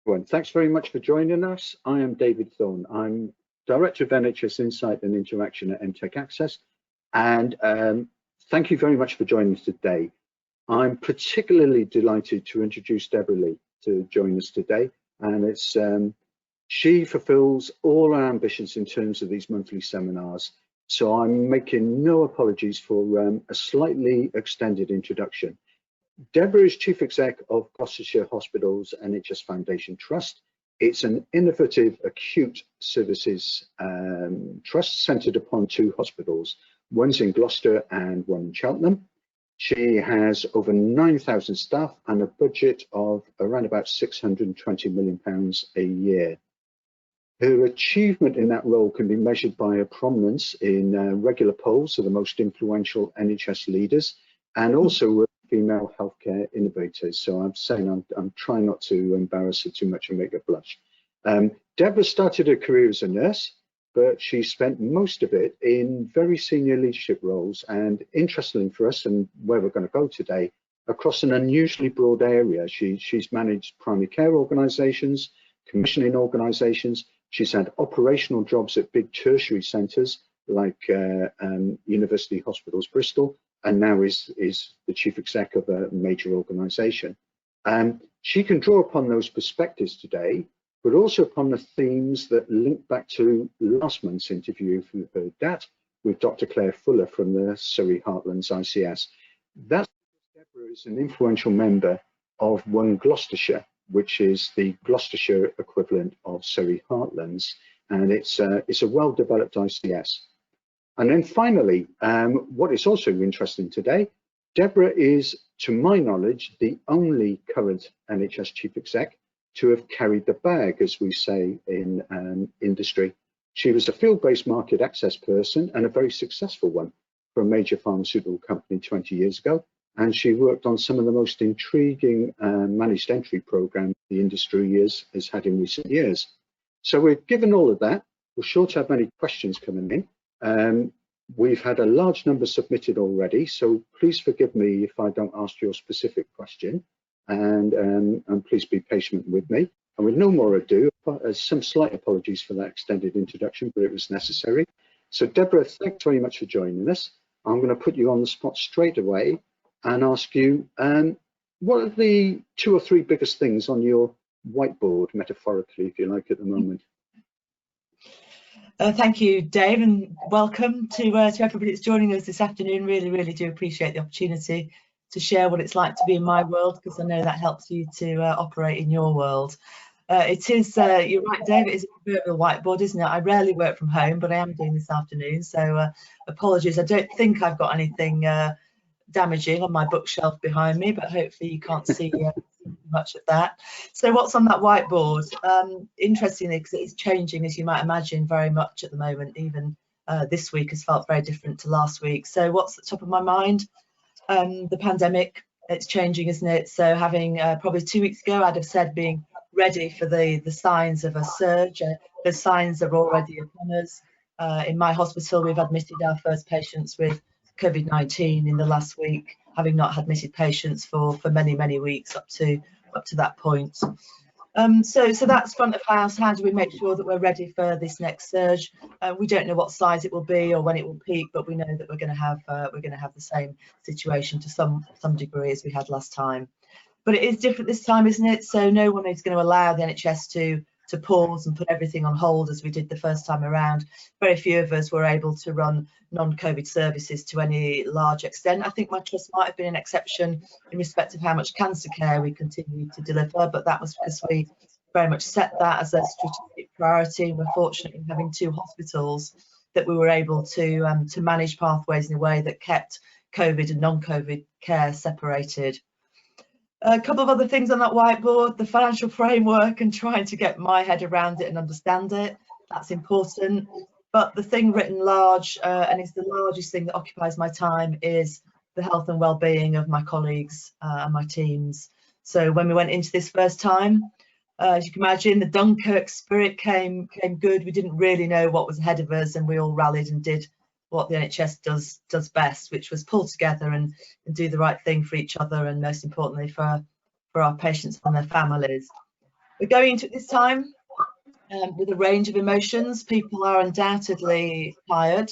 Well, thanks very much for joining us. I am David Thorne. I'm Director of NHS Insight and Interaction at Mtech Access, and thank you very much for joining us today. I'm particularly delighted to introduce Deborah Lee to join us today, and she fulfills all our ambitions in terms of these monthly seminars. So I'm making no apologies for a slightly extended introduction. Deborah is Chief Exec of Gloucestershire Hospitals NHS Foundation Trust. It's an innovative acute services trust centred upon 2 hospitals. One's in Gloucester and one in Cheltenham. She has over 9,000 staff and a budget of around about £620 million a year. Her achievement in that role can be measured by her prominence in regular polls of the most influential NHS leaders, and also female healthcare innovators. So I'm saying I'm trying not to embarrass her too much and make her blush. Deborah started her career as a nurse, but she spent most of it in very senior leadership roles, and interestingly for us, and where we're going to go today, across an unusually broad area. She's managed primary care organisations, commissioning organisations. She's had operational jobs at big tertiary centres like University Hospitals Bristol, and now is the chief exec of a major organisation. She can draw upon those perspectives today, but also upon the themes that link back to last month's interview, if you've heard that, with Dr. Claire Fuller from the Surrey Heartlands ICS. That's because Deborah is an influential member of One Gloucestershire, which is the Gloucestershire equivalent of Surrey Heartlands, and it's a well-developed ICS. And then finally, what is also interesting today, Deborah is, to my knowledge, the only current NHS Chief Exec to have carried the bag, as we say in industry. She was a field-based market access person, and a very successful one, for a major pharmaceutical company 20 years ago. And she worked on some of the most intriguing managed entry programs the industry has had in recent years. So we've given all of that. We're sure to have many questions coming in. We've had a large number submitted already, so please forgive me if I don't ask your specific question, and please be patient with me. And with no more ado, some slight apologies for that extended introduction, but it was necessary. So Deborah, thanks very much for joining us. I'm going to put you on the spot straight away and ask you, what are the 2 or 3 biggest things on your whiteboard, metaphorically, if you like, at the moment? Thank you, Dave, and welcome to everybody that's joining us this afternoon. Really do appreciate the opportunity to share what it's like to be in my world, because I know that helps you to operate in your world. It is, you're right, Dave, it is a proverbial whiteboard, isn't it? I rarely work from home, but I am doing this afternoon, so apologies. I don't think I've got anything damaging on my bookshelf behind me, but hopefully you can't see much of that. So what's on that whiteboard? Interestingly, because it's changing, as you might imagine, very much at the moment. Even this week has felt very different to last week. So what's at the top of my mind? The pandemic. It's changing, isn't it? So having probably 2 weeks ago, I'd have said being ready for the signs of a surge. The signs are already upon us. In my hospital, we've admitted our first patients with COVID-19 in the last week, having not admitted patients for many weeks up to that point. So that's front of house. How do we make sure that we're ready for this next surge? We don't know what size it will be or when it will peak, but we know that we're going to have the same situation to some degree as we had last time. But it is different this time, isn't it? So no one is going to allow the NHS to pause and put everything on hold as we did the first time around. Very few of us were able to run non-COVID services to any large extent. I think my trust might have been an exception in respect of how much cancer care we continued to deliver, but that was because we very much set that as a strategic priority. We're fortunate in having 2 hospitals that we were able to manage pathways in a way that kept COVID and non-COVID care separated. A couple of other things on that whiteboard, the financial framework and trying to get my head around it and understand it. That's important. But the thing written large, and it's the largest thing that occupies my time, is the health and well-being of my colleagues and my teams. So when we went into this first time, as you can imagine, the Dunkirk spirit came good. We didn't really know what was ahead of us, and we all rallied and did what the NHS does best, which was pull together and do the right thing for each other, and most importantly for our patients and their families. We're going into it this time with a range of emotions. People are undoubtedly tired.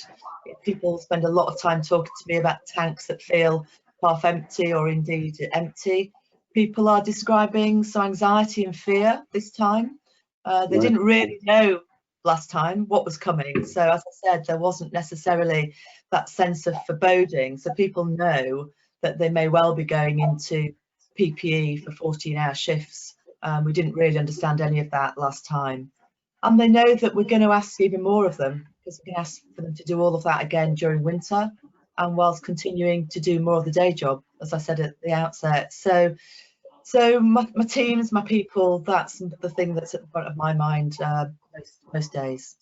People spend a lot of time talking to me about tanks that feel half empty or indeed empty. People are describing some anxiety and fear this time. They didn't really know last time what was coming. So as I said, there wasn't necessarily that sense of foreboding. So people know that they may well be going into PPE for 14-hour shifts. We didn't really understand any of that last time. And they know that we're going to ask even more of them, because we're going to ask for them to do all of that again during winter, and whilst continuing to do more of the day job, as I said at the outset. So my teams, my people, that's the thing that's at the front of my mind most days.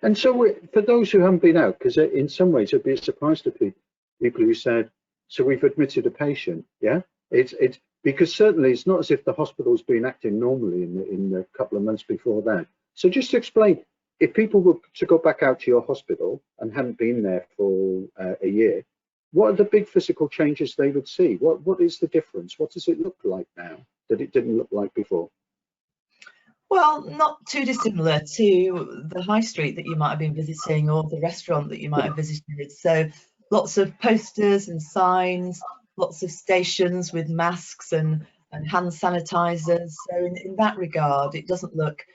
And so for those who haven't been out, because in some ways it'd be a surprise to people who said, so we've admitted a patient, yeah? It's because certainly it's not as if the hospital's been acting normally in the couple of months before that. So just to explain, if people were to go back out to your hospital and hadn't been there for a year, what are the big physical changes they would see? What is the difference? What does it look like now that it didn't look like before? Well, not too dissimilar to the high street that you might have been visiting or the restaurant that you might have visited. So lots of posters and signs, lots of stations with masks and hand sanitizers. So in that regard, it doesn't look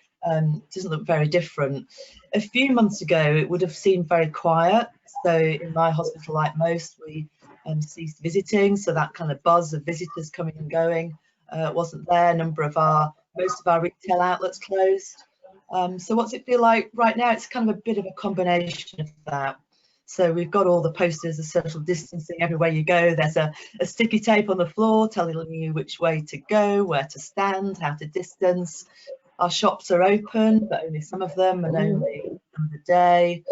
very different. A few months ago, it would have seemed very quiet. So in my hospital, like most, we ceased visiting. So that kind of buzz of visitors coming and going wasn't there. Most of our retail outlets closed. So what's it feel like right now? It's kind of a bit of a combination of that. So we've got all the posters of social distancing everywhere you go. There's a sticky tape on the floor telling you which way to go, where to stand, how to distance. Our shops are open, but only some of them, and only on the day.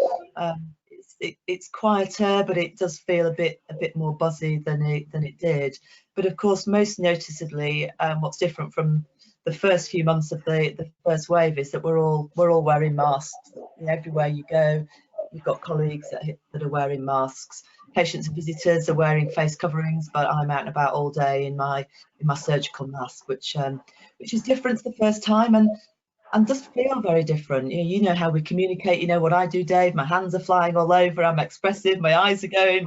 It's quieter, but it does feel a bit more buzzy than it did. But of course, most noticeably, what's different from the first few months of the first wave is that we're all wearing masks. Everywhere you go, you've got colleagues that are wearing masks. Patients and visitors are wearing face coverings, but I'm out and about all day in my surgical mask, which is different to the first time and does feel very different. You know how we communicate. You know what I do, Dave. My hands are flying all over. I'm expressive. My eyes are going.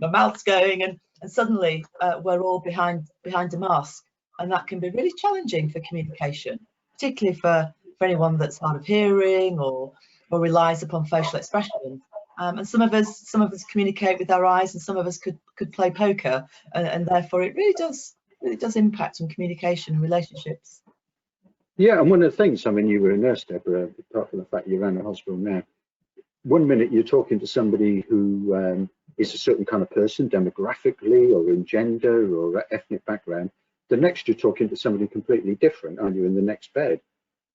My mouth's going, and suddenly we're all behind a mask. And that can be really challenging for communication, particularly for anyone that's hard of hearing or relies upon facial expression. And some of us communicate with our eyes, and some of us could play poker, and therefore it really does impact on communication and relationships. Yeah, and one of the things, I mean, you were a nurse, Deborah, apart from the fact you ran a hospital now. One minute you're talking to somebody who is a certain kind of person, demographically or in gender or ethnic background. The next you're talking to somebody completely different, aren't you, in the next bed?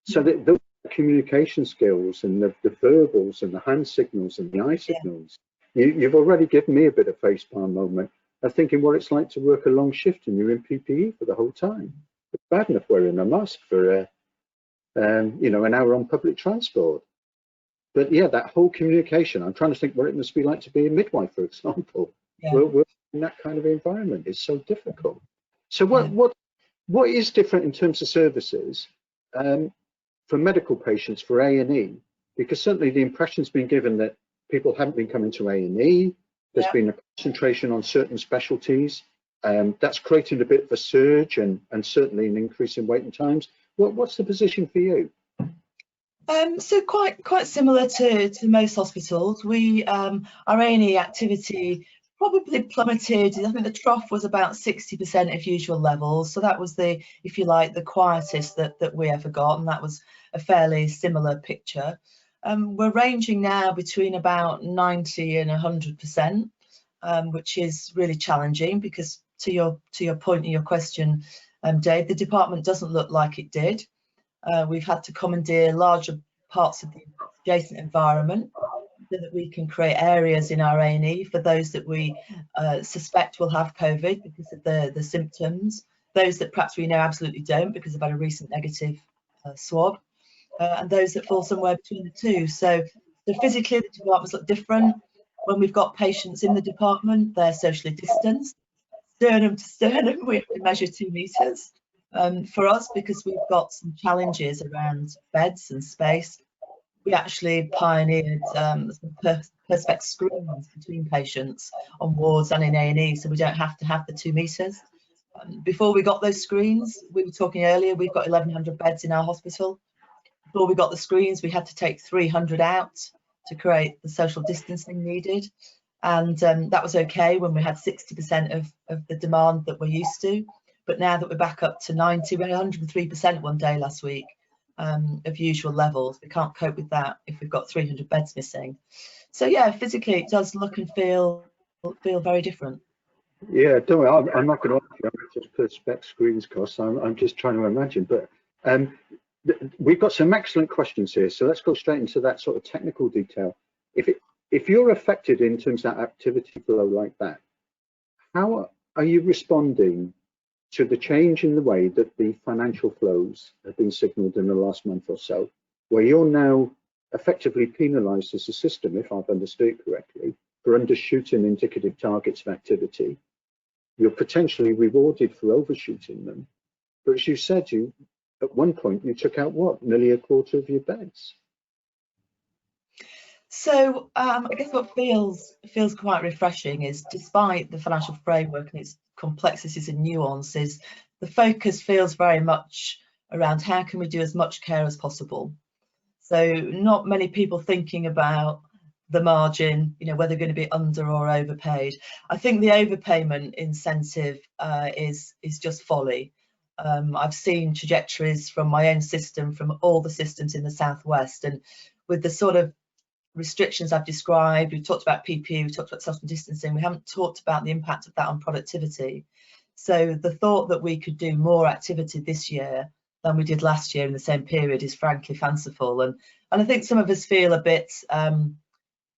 So the communication skills and the verbals and the hand signals and the eye signals, you've already given me a bit of facepalm moment of thinking what it's like to work a long shift and you're in PPE for the whole time. It's bad enough wearing a mask for an hour on public transport. But yeah, that whole communication, I'm trying to think what it must be like to be a midwife, for example. Working in that kind of environment is so difficult. So what is different in terms of services for medical patients for A&E? Because certainly the impression's been given that people haven't been coming to A&E. There's been a concentration on certain specialties. That's created a bit of a surge and certainly an increase in waiting times. What's the position for you? So quite similar to most hospitals. Our A&E activity probably plummeted. I think the trough was about 60% of usual levels. So that was if you like, the quietest that we ever got, and that was a fairly similar picture. We're ranging now between about 90 and 100%, which is really challenging because to your point in your question, Dave, the department doesn't look like it did. We've had to commandeer larger parts of the adjacent environment so that we can create areas in our A&E for those that we suspect will have COVID because of the symptoms, those that perhaps we know absolutely don't because they've had a recent negative swab, and those that fall somewhere between the two. So physically the departments look different. When we've got patients in the department, they're socially distanced, sternum to sternum, we have to measure 2 meters. For us, because we've got some challenges around beds and space, we actually pioneered some perspex screens between patients on wards and in A&E, so we don't have to have the 2 meters. Before we got those screens, we were talking earlier, we've got 1,100 beds in our hospital. Before we got the screens, we had to take 300 out to create the social distancing needed. And that was okay when we had 60% of the demand that we're used to. But now that we're back up to 90, we had 103% one day last week of usual levels. We can't cope with that if we've got 300 beds missing. So yeah, physically it does look and feel very different. Yeah, don't worry, I'm not going to ask you how much perspex screens cost. I'm just trying to imagine. But we've got some excellent questions here, so let's go straight into that sort of technical detail. If you're affected in terms of that activity flow like that, how are you responding to the change in the way that the financial flows have been signalled in the last month or so, where you're now effectively penalised as a system, if I've understood it correctly, for undershooting indicative targets of activity? You're potentially rewarded for overshooting them, but as you said, at one point you took out what, nearly a quarter of your beds? So I guess what feels quite refreshing is, despite the financial framework and its complexities and nuances, the focus feels very much around how can we do as much care as possible. So not many people thinking about the margin, you know, whether they're going to be under or overpaid. I think the overpayment incentive is just folly. I've seen trajectories from my own system, from all the systems in the Southwest, and with the sort of restrictions I've described, we've talked about PPE, we've talked about social distancing, we haven't talked about the impact of that on productivity. So the thought that we could do more activity this year than we did last year in the same period is frankly fanciful, and I think some of us feel a bit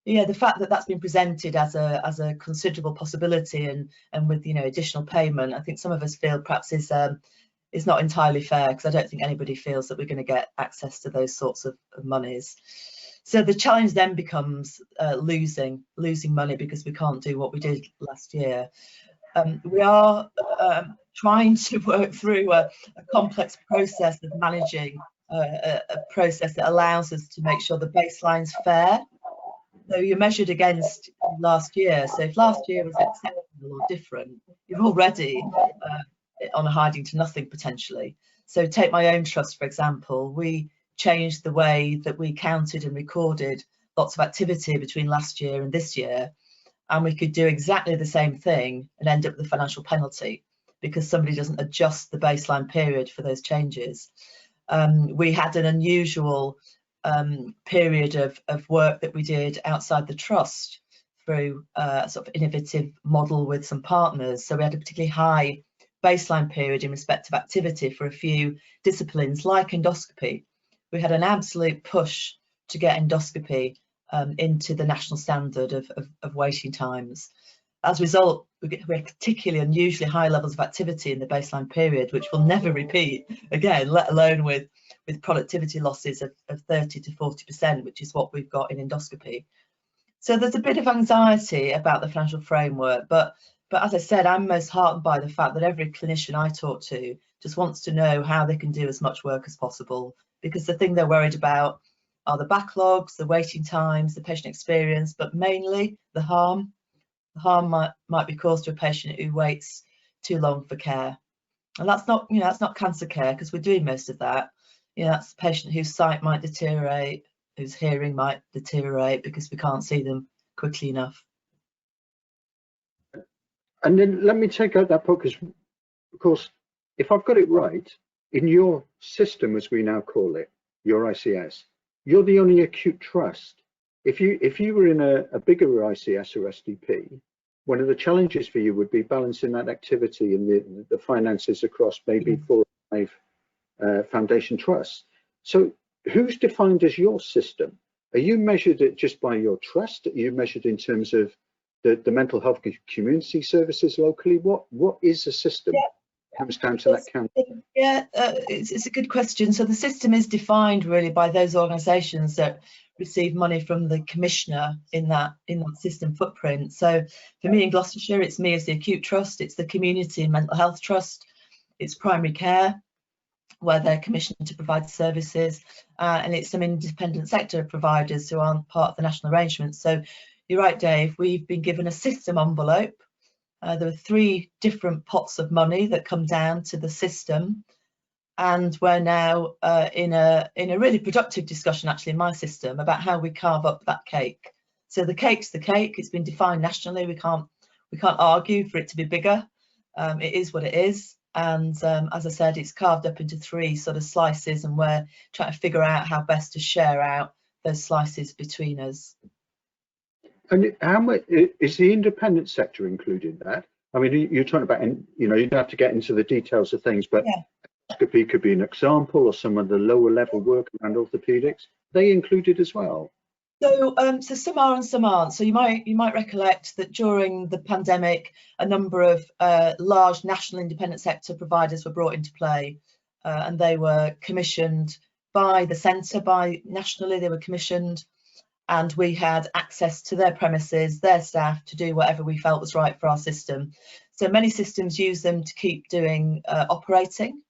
yeah, the fact that that's been presented as a considerable possibility and with, you know, additional payment, I think some of us feel perhaps is not entirely fair, because I don't think anybody feels that we're going to get access to those sorts of monies. So the challenge then becomes losing money because we can't do what we did last year. We are trying to work through a complex process of managing a process that allows us to make sure the baseline's fair. So you're measured against last year. So if last year was exceptional or different, you're already on a hiding to nothing potentially. So take my own trust, for example. We changed the way that we counted and recorded lots of activity between last year and this year, and we could do exactly the same thing and end up with a financial penalty because somebody doesn't adjust the baseline period for those changes. We had an unusual period of work that we did outside the trust through a sort of innovative model with some partners. So we had a particularly high baseline period in respect of activity for a few disciplines like endoscopy. We had an absolute push to get endoscopy into the national standard of waiting times. As a result, we had particularly unusually high levels of activity in the baseline period, which will never repeat again, let alone with productivity losses of 30 to 40%, which is what we've got in endoscopy. So there's a bit of anxiety about the financial framework, but as I said, I'm most heartened by the fact that every clinician I talk to just wants to know how they can do as much work as possible, because the thing they're worried about are the backlogs, the waiting times, the patient experience, but mainly the harm. The harm might be caused to a patient who waits too long for care. And that's not, you know, that's not cancer care, because we're doing most of that. You know, that's a patient whose sight might deteriorate, whose hearing might deteriorate because we can't see them quickly enough. And then let me take out that point, because of course, if I've got it right, in your system, as we now call it, your ICS, you're the only acute trust. If you were in a bigger ICS or SDP, one of the challenges for you would be balancing that activity and the finances across maybe 4 or 5 foundation trusts. So who's defined as your system? Are you measured just by your trust? Are you measured in terms of the mental health community services locally? What is the system? Yeah. Comes down to that count. Yeah, it's a good question. So the system is defined really by those organisations that receive money from the commissioner in that system footprint. So for me in Gloucestershire, it's me as the acute trust, it's the community and mental health trust, it's primary care, where they're commissioned to provide services, and it's some independent sector providers who aren't part of the national arrangement. So you're right, Dave, we've been given a system envelope. There are 3 different pots of money that come down to the system, and we're now in a really productive discussion actually in my system about how we carve up that cake. So the cake's the cake, it's been defined nationally, we can't argue for it to be bigger. It is what it is, and as I said, it's carved up into 3 sort of slices, and we're trying to figure out how best to share out those slices between us. And how much is the independent sector included in that? I mean, you're talking about, you know, you don't have to get into the details of things, but yeah. Endoscopy could be an example, or some of the lower level work around orthopedics. They included as well. So, so some are and some aren't. So you might recollect that during the pandemic, a number of large national independent sector providers were brought into play, and they were commissioned by the centre, nationally they were commissioned, and we had access to their premises, their staff, to do whatever we felt was right for our system. So many systems use them to keep doing operating.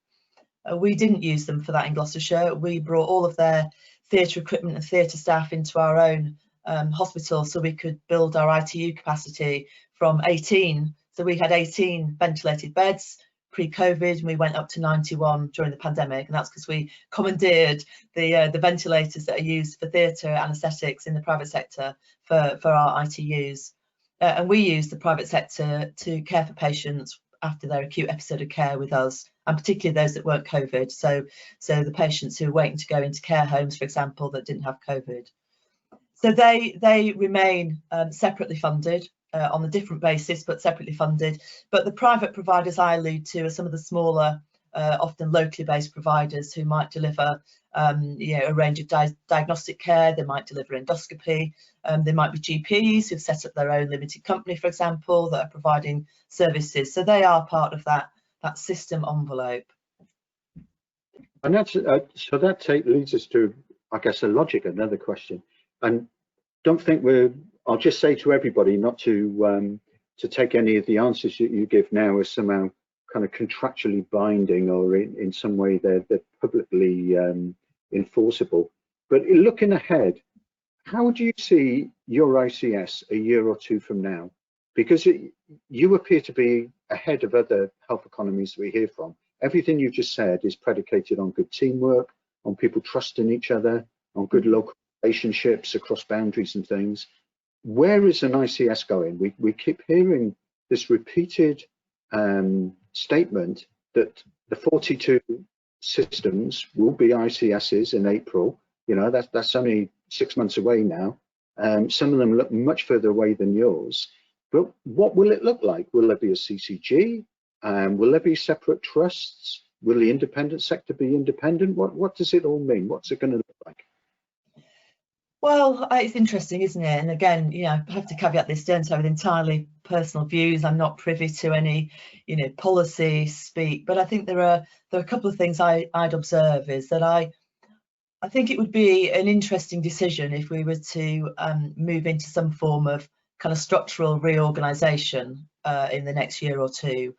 We didn't use them for that in Gloucestershire. We brought all of their theatre equipment and theatre staff into our own hospital, so we could build our ITU capacity from 18. So we had 18 ventilated beds pre-COVID, and we went up to 91 during the pandemic, and that's because we commandeered the ventilators that are used for theatre anaesthetics in the private sector for our ITUs. And we use the private sector to care for patients after their acute episode of care with us, and particularly those that weren't COVID. So the patients who were waiting to go into care homes, for example, that didn't have COVID. So they remain separately funded on a different basis, but separately funded. But the private providers I allude to are some of the smaller, often locally based providers who might deliver you know, a range of diagnostic care. They might deliver endoscopy. There might be GPs who've set up their own limited company, for example, that are providing services. So they are part of that system envelope. And that's so that leads us to, I guess, another question. And don't think I'll just say to everybody not to take any of the answers that you give now as somehow kind of contractually binding, or in some way they're publicly enforceable. But looking ahead, how do you see your ICS a year or 2 from now? Because you appear to be ahead of other health economies we hear from. Everything you just said is predicated on good teamwork, on people trusting each other, on good local relationships across boundaries and things. Where is an ICS going? We keep hearing this repeated statement that the 42 systems will be ICSs in April. You know, that's only 6 months away now. Some of them look much further away than yours. But what will it look like? Will there be a CCG? Will there be separate trusts? Will the independent sector be independent? What does it all mean? What's it going to look like? Well, it's interesting, isn't it? And again, you know, I have to caveat this, don't I, with entirely personal views. I'm not privy to any, you know, policy speak, but I think there are a couple of things I'd observe is that I think it would be an interesting decision if we were to move into some form of kind of structural reorganization in the next year or 2.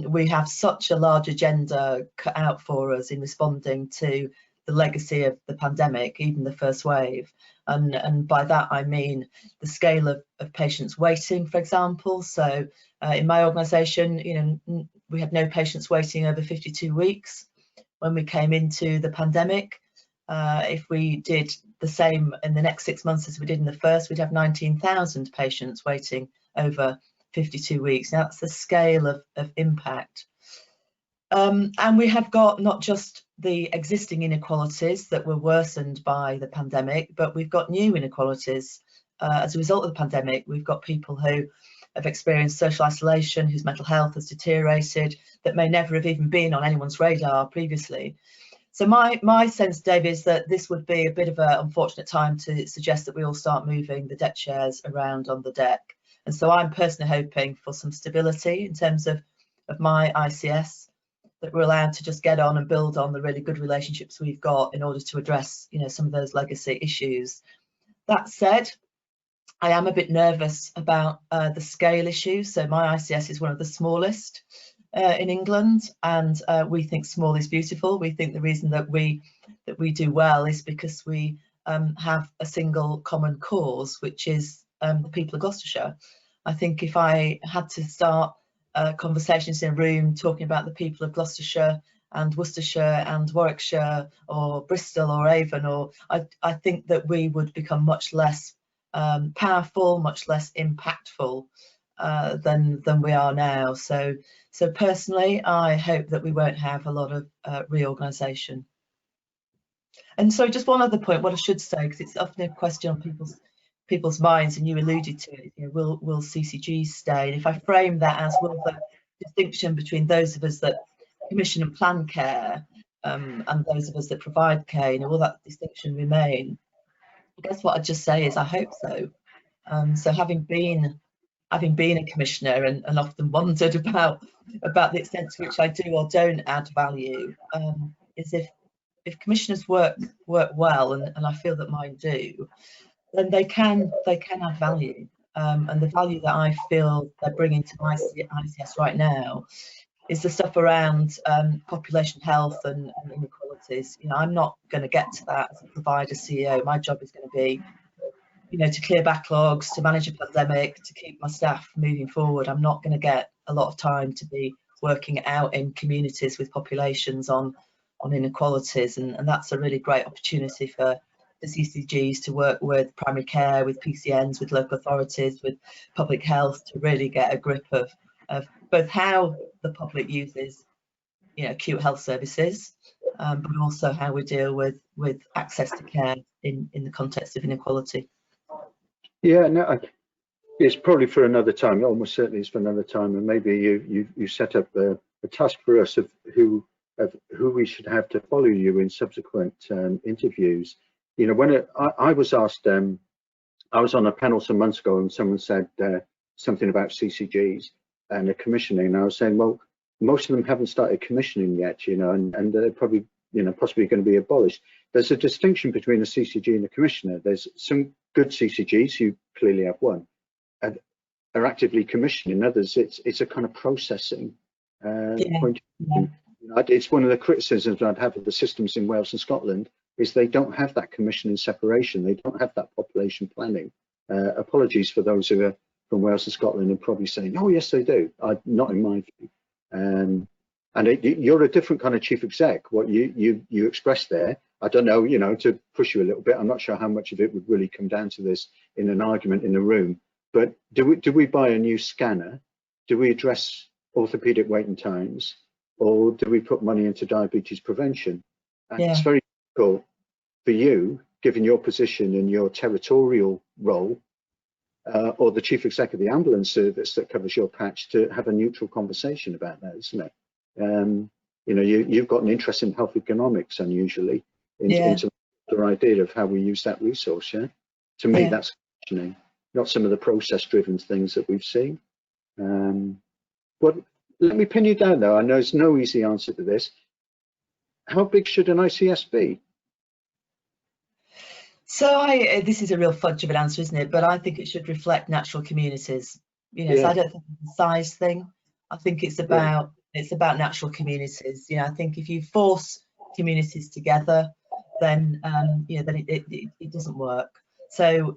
We have such a large agenda cut out for us in responding to the legacy of the pandemic, even the first wave. And by that, I mean the scale of patients waiting, for example. So in my organisation, you know, we had no patients waiting over 52 weeks when we came into the pandemic. If we did the same in the next 6 months as we did in the first, we'd have 19,000 patients waiting over 52 weeks. Now, that's the scale of impact. And we have got not just the existing inequalities that were worsened by the pandemic, but we've got new inequalities as a result of the pandemic. We've got people who have experienced social isolation, whose mental health has deteriorated, that may never have even been on anyone's radar previously. So my sense, Dave, is that this would be a bit of an unfortunate time to suggest that we all start moving the deck chairs around on the deck. And so I'm personally hoping for some stability in terms of my ICS, that we're allowed to just get on and build on the really good relationships we've got in order to address, you know, some of those legacy issues. That said, I am a bit nervous about the scale issue. So my ICS is one of the smallest. in England, and we think small is beautiful. We think the reason that we do well is because we have a single common cause, which is the people of Gloucestershire. I think if I had to start conversations in a room talking about the people of Gloucestershire and Worcestershire and Warwickshire or Bristol or Avon, or I think that we would become much less powerful, much less impactful than we are now. So personally, I hope that we won't have a lot of reorganisation. And so just one other point, what I should say, because it's often a question on people's minds, and you alluded to it, you know, will CCGs stay? And if I frame that as, will the distinction between those of us that commission and plan care and those of us that provide care, you know, will that distinction remain? I guess what I'd just say is I hope so. So having been a commissioner and often wondered about the extent to which I do or don't add value, is if commissioners work well, and I feel that mine do, then they can add value. And the value that I feel they're bringing to ICS right now is the stuff around population health and inequalities. You know, I'm not going to get to that as a provider CEO. My job is going to be, you know, to clear backlogs, to manage a pandemic, to keep my staff moving forward. I'm not going to get a lot of time to be working out in communities with populations on inequalities, and that's a really great opportunity for the CCGs to work with primary care, with PCNs, with local authorities, with public health, to really get a grip of both how the public uses, you know, acute health services, but also how we deal with access to care in the context of inequality. Yeah, no, it's probably for another time. Almost certainly is for another time, and maybe you set up a task for us of who we should have to follow you in subsequent interviews. You know, when I was asked, I was on a panel some months ago, and someone said something about CCGs and the commissioning, and I was saying, well, most of them haven't started commissioning yet, you know, and they're probably, you know, possibly going to be abolished. There's a distinction between a CCG and a commissioner. There's some good CCGs, you clearly have one, and are actively commissioning. Others, it's a kind of processing point. Yeah. You know, it's one of the criticisms I'd have of the systems in Wales and Scotland is they don't have that commissioning separation. They don't have that population planning. Apologies for those who are from Wales and Scotland and probably saying, oh yes, they do. Not in my view. And you're a different kind of chief exec. What you expressed there, I don't know, you know, to push you a little bit, I'm not sure how much of it would really come down to this in an argument in a room, but do we buy a new scanner? Do we address orthopedic waiting times? Or do we put money into diabetes prevention? And it's very difficult for you, given your position and your territorial role, or the chief exec of the ambulance service that covers your patch, to have a neutral conversation about that, isn't it? You know, you've got an interest in health economics, unusually, into the idea of how we use that resource. Yeah, to me, that's questioning, not some of the process-driven things that we've seen. But let me pin you down, though. I know there's no easy answer to this. How big should an ICS be? So this is a real fudge of an answer, isn't it? But I think it should reflect natural communities. You know, so I don't think it's a size thing. I think it's about natural communities. You know, I think if you force communities together, then you know, then it doesn't work. So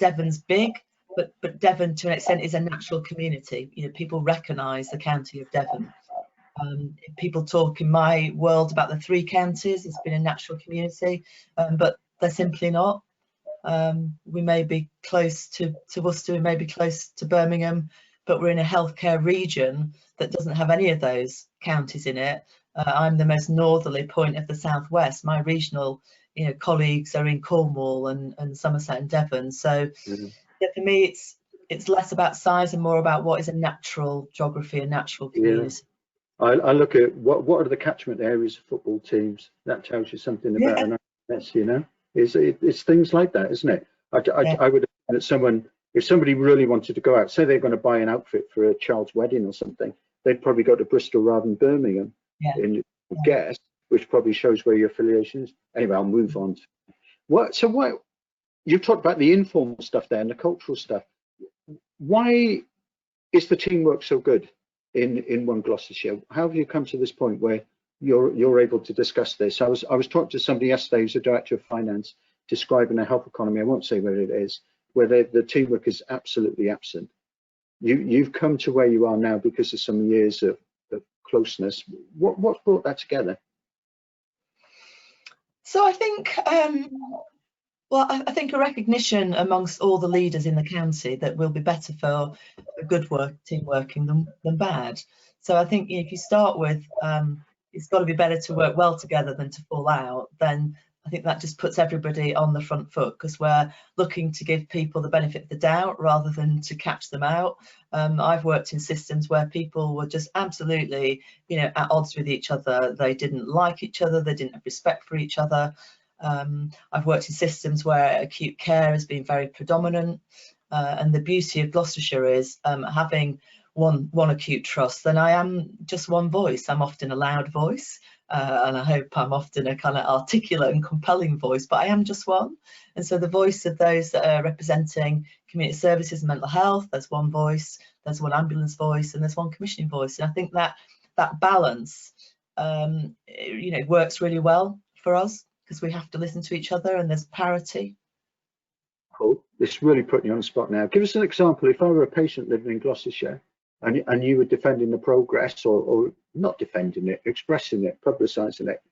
Devon's big, but Devon to an extent is a natural community. You know, people recognise the county of Devon. People talk in my world about the three counties. It's been a natural community, but they're simply not. We may be close to Worcester, we may be close to Birmingham, but we're in a healthcare region that doesn't have any of those counties in it. I'm the most northerly point of the southwest. My regional, you know, colleagues are in Cornwall and Somerset and Devon. So for me, it's less about size and more about what is a natural geography, a natural community. I look at what are the catchment areas of football teams. That tells you something about an ICS, you know. It's things like that, isn't it? I would have that if somebody really wanted to go out, say they're going to buy an outfit for a child's wedding or something, they'd probably go to Bristol rather than Birmingham. Guess, which probably shows where your affiliation is. Anyway, I'll move on. What you've talked about the informal stuff there and the cultural stuff. Why is the teamwork so good in one Gloucestershire. How have you come to this point where you're able to discuss this? I was talking to somebody yesterday who's a director of finance, describing a health economy. I won't say where it is, where the teamwork is absolutely absent. You've come to where you are now because of some years of closeness. What brought that together? So I think, well, I think a recognition amongst all the leaders in the county that we'll be better for good team working than bad. So I think if you start with it's got to be better to work well together than to fall out, then I think that just puts everybody on the front foot, because we're looking to give people the benefit of the doubt rather than to catch them out. I've worked in systems where people were just absolutely, at odds with each other. They didn't like each other. They didn't have respect for each other. I've worked in systems where acute care has been very predominant. And the beauty of Gloucestershire is having one acute trust, then I am just one voice. I'm often a loud voice. And I hope I'm often a kind of articulate and compelling voice, but I am just one. And so the voice of those that are representing community services and mental health, there's one voice, there's one ambulance voice, and there's one commissioning voice. And I think that balance, works really well for us, because we have to listen to each other and there's parity. Cool. It's really putting you on the spot now. Give us an example. If I were a patient living in Gloucestershire and you were defending the progress, or not defending it, expressing it, publicising it,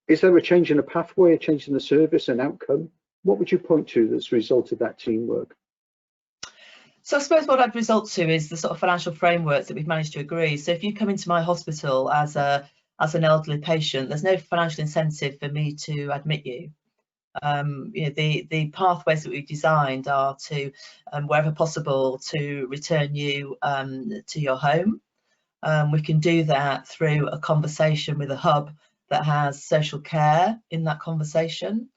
is there a change in a pathway, a change in the service, an outcome? What would you point to that's a result of that teamwork? So I suppose what I'd result to is the sort of financial frameworks that we've managed to agree. So if you come into my hospital as an elderly patient, there's no financial incentive for me to admit you. The pathways that we've designed are to, wherever possible, to return you to your home. We can do that through a conversation with a hub that has social care in that conversation.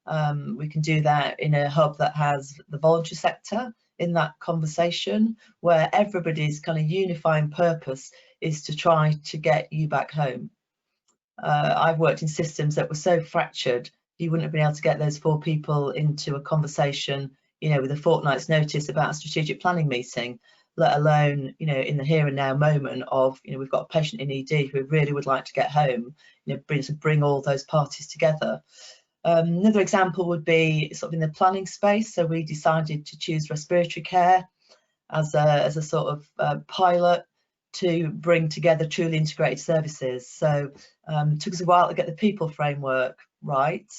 We can do that in a hub that has the voluntary sector in that conversation, where everybody's kind of unifying purpose is to try to get you back home. I've worked in systems that were so fractured, you wouldn't have been able to get those 4 people into a conversation, with a fortnight's notice about a strategic planning meeting, let alone, in the here and now moment of, we've got a patient in ED who really would like to get home, bring all those parties together. Another example would be sort of in the planning space. So we decided to choose respiratory care as a sort of pilot to bring together truly integrated services. So it took us a while to get the people framework right,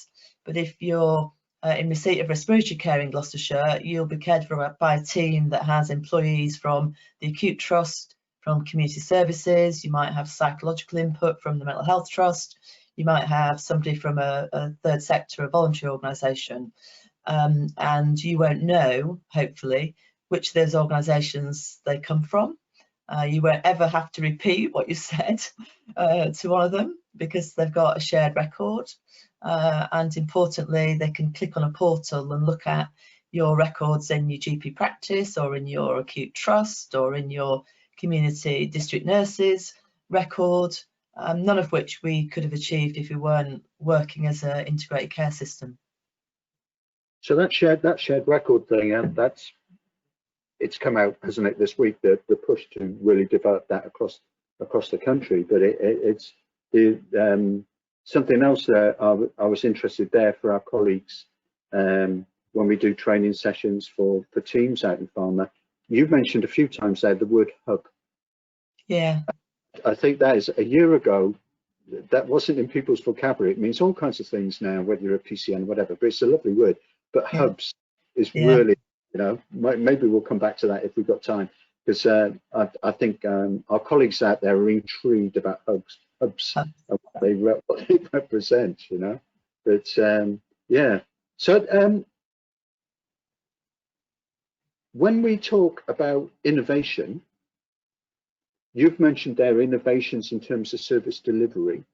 but if you're in receipt of respiratory care in Gloucestershire, you'll be cared for by a team that has employees from the acute trust, from community services. You might have psychological input from the mental health trust. You might have somebody from a third sector, a voluntary organisation, and you won't know, hopefully, which of those organisations they come from. You won't ever have to repeat what you said to one of them, because they've got a shared record. And importantly, they can click on a portal and look at your records in your GP practice, or in your acute trust, or in your community district nurses record, none of which we could have achieved if we weren't working as an integrated care system. So that shared record thing, it's come out, hasn't it, this week, the push to really develop that across the country. But it's something else that I was interested there for our colleagues when we do training sessions for teams out in pharma. You've mentioned a few times there the word hub. Yeah. I think that is, a year ago, that wasn't in people's vocabulary. It means all kinds of things now, whether you're a PCN or whatever, but it's a lovely word. But hubs is really, maybe we'll come back to that if we've got time, because I think our colleagues out there are intrigued about hubs and what they represent, But yeah, so when we talk about innovation, you've mentioned there innovations in terms of service delivery.